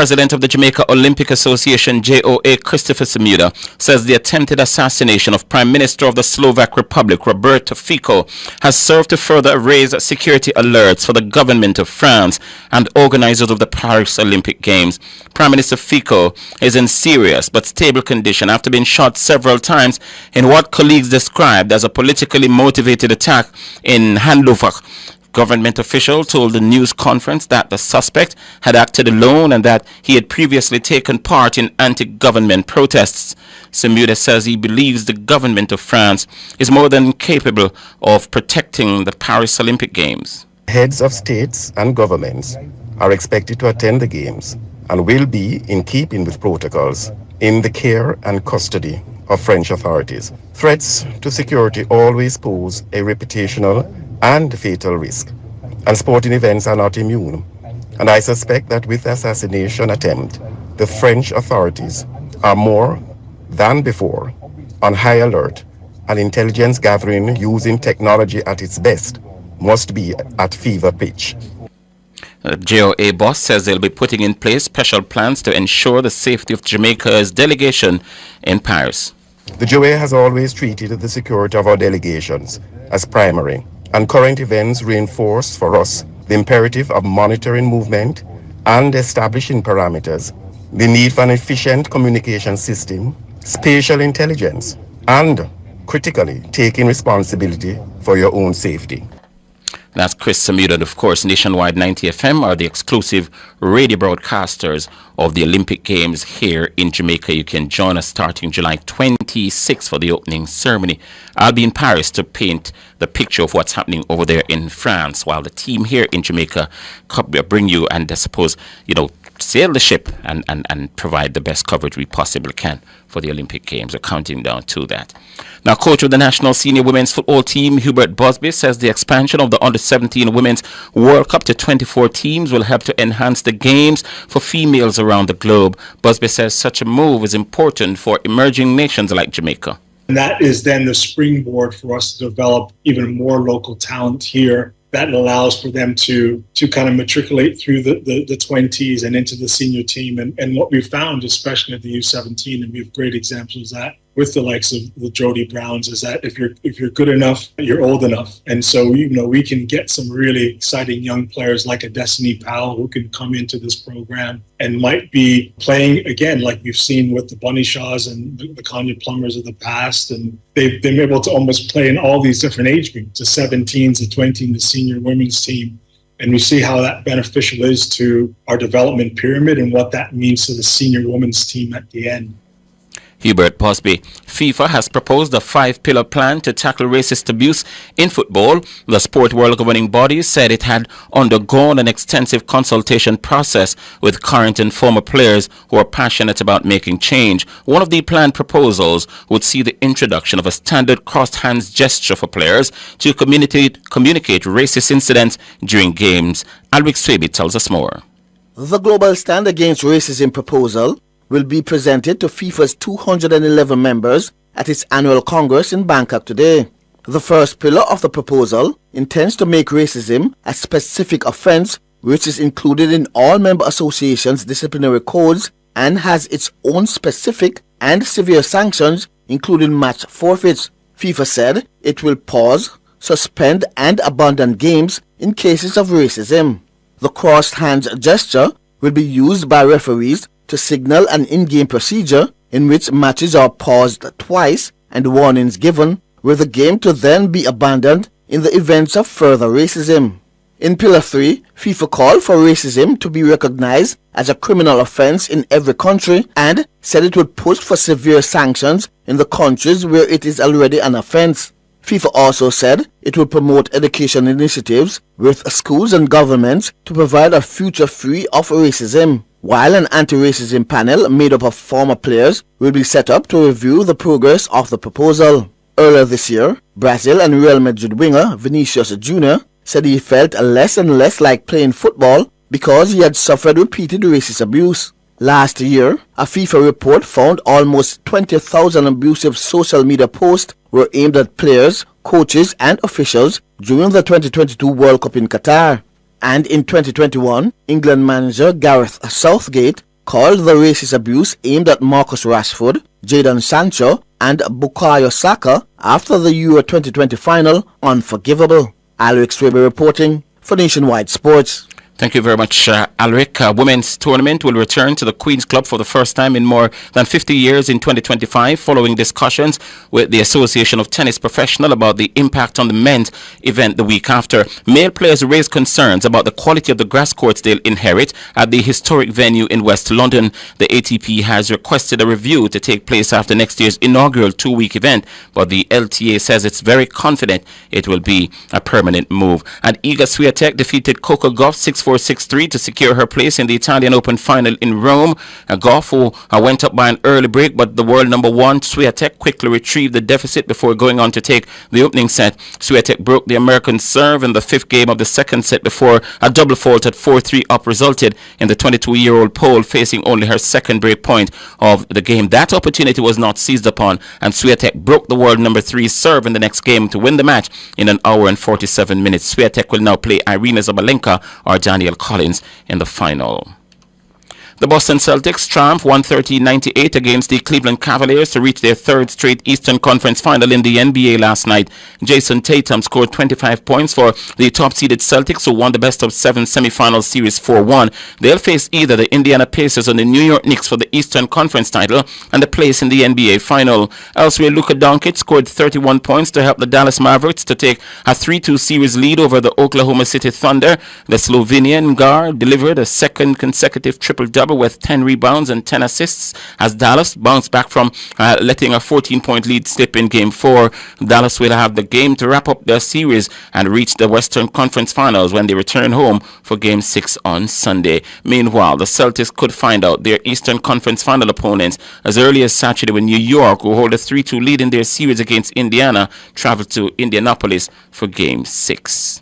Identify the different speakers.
Speaker 1: President of the Jamaica Olympic Association, JOA, Christopher Samuda, says the attempted assassination of Prime Minister of the Slovak Republic, Roberto Fico, has served to further raise security alerts for the government of France and organizers of the Paris Olympic Games. Prime Minister Fico is in serious but stable condition after being shot several times in what colleagues described as a politically motivated attack in Hannover. Government official told the news conference that the suspect had acted alone and that he had previously taken part in anti-government protests. Samuda says he believes the government of France is more than capable of protecting the Paris Olympic Games.
Speaker 2: Heads of states and governments are expected to attend the Games and will be in keeping with protocols in the care and custody of French authorities. Threats to security always pose a reputational and fatal risk, and sporting events are not immune. And I suspect that with the assassination attempt, the French authorities are more than before on high alert, and intelligence gathering using technology at its best must be at fever pitch.
Speaker 1: JOA boss says they'll be putting in place special plans to ensure the safety of Jamaica's delegation in Paris.
Speaker 2: The JOA has always treated the security of our delegations as primary, and current events reinforce for us the imperative of monitoring movement and establishing parameters, the need for an efficient communication system, spatial intelligence, and, critically, taking responsibility for your own safety.
Speaker 1: That's Chris Samuda, and of course, Nationwide 90 FM are the exclusive radio broadcasters of the Olympic Games here in Jamaica. You can join us starting July 26 for the opening ceremony. I'll be in Paris to paint the picture of what's happening over there in France, while the team here in Jamaica bring you and I suppose, sail the ship and provide the best coverage we possibly can for the Olympic Games. We're counting down to that. Now, coach of the national senior women's football team, Hubert Busby, says the expansion of the Under-17 Women's World Cup to 24 teams will help to enhance the games for females around the globe. Busby says such a move is important for emerging nations like Jamaica.
Speaker 3: And that is then the springboard for us to develop even more local talent here. That allows for them to kind of matriculate through the 20s and into the senior team. And what we've found, especially at the U17, and we have great examples of that with the likes of the Jody Browns, is that if you're good enough, you're old enough. And so, we can get some really exciting young players like a Destiny Powell who can come into this program and might be playing again, like we've seen with the Bunny Shaws and the Kanye Plumbers of the past. And they've been able to almost play in all these different age groups, the 17s, the 20s, the senior women's team. And we see how that beneficial is to our development pyramid and what that means to the senior women's team at the end.
Speaker 1: Hubert Busby. FIFA has proposed a 5-pillar plan to tackle racist abuse in football. The sport world governing body said it had undergone an extensive consultation process with current and former players who are passionate about making change. One of the planned proposals would see the introduction of a standard crossed hands gesture for players to communicate racist incidents during games. Alric Swaby tells us more.
Speaker 4: The Global Stand Against Racism proposal will be presented to FIFA's 211 members at its annual Congress in Bangkok today. The first pillar of the proposal intends to make racism a specific offense which is included in all member associations' disciplinary codes and has its own specific and severe sanctions, including match forfeits. FIFA said it will pause, suspend and abandon games in cases of racism. The crossed hands gesture will be used by referees to signal an in-game procedure in which matches are paused twice and warnings given, with the game to then be abandoned in the events of further racism. In Pillar 3, FIFA called for racism to be recognized as a criminal offense in every country and said it would push for severe sanctions in the countries where it is already an offense. FIFA also said it would promote education initiatives with schools and governments to provide a future free of racism, while an anti-racism panel made up of former players will be set up to review the progress of the proposal. Earlier this year, Brazil and Real Madrid winger Vinicius Jr. said he felt less and less like playing football because he had suffered repeated racist abuse. Last year, a FIFA report found almost 20,000 abusive social media posts were aimed at players, coaches and officials during the 2022 World Cup in Qatar. And in 2021, England manager Gareth Southgate called the racist abuse aimed at Marcus Rashford, Jadon Sancho and Bukayo Saka after the Euro 2020 final unforgivable. Alric Swaby reporting for Nationwide Sports.
Speaker 1: Thank you very much, Alric. Women's tournament will return to the Queen's Club for the first time in more than 50 years in 2025, following discussions with the Association of Tennis Professionals about the impact on the men's event the week after. Male players raised concerns about the quality of the grass courts they'll inherit at the historic venue in West London. The ATP has requested a review to take place after next year's inaugural two-week event, but the LTA says it's very confident it will be a permanent move. And Iga Swiatek defeated Coco Gauff 6-4, 6-3 to secure her place in the Italian Open final in Rome. Gauff, who went up by an early break, but the world number one Swiatek quickly retrieved the deficit before going on to take the opening set. Swiatek broke the American serve in the fifth game of the second set before a double fault at 4-3 up resulted in the 22-year-old Pole facing only her second break point of the game. That opportunity was not seized upon, and Swiatek broke the world number 3 serve in the next game to win the match in an hour and 47 minutes. Swiatek will now play Irina Zabalenka or Danielle Collins in the final. The Boston Celtics triumphed 130-98 against the Cleveland Cavaliers to reach their third straight Eastern Conference final in the NBA last night. Jason Tatum scored 25 points for the top-seeded Celtics, who won the best-of-7 semifinal series 4-1. They'll face either the Indiana Pacers or the New York Knicks for the Eastern Conference title and the place in the NBA final. Elsewhere, Luka Doncic scored 31 points to help the Dallas Mavericks to take a 3-2 series lead over the Oklahoma City Thunder. The Slovenian guard delivered a second consecutive triple-double with 10 rebounds and 10 assists as Dallas bounced back from letting a 14-point lead slip in Game 4. Dallas will have the game to wrap up their series and reach the Western Conference Finals when they return home for Game 6 on Sunday. Meanwhile, the Celtics could find out their Eastern Conference Final opponents as early as Saturday when New York, who hold a 3-2 lead in their series against Indiana, travel to Indianapolis for Game 6.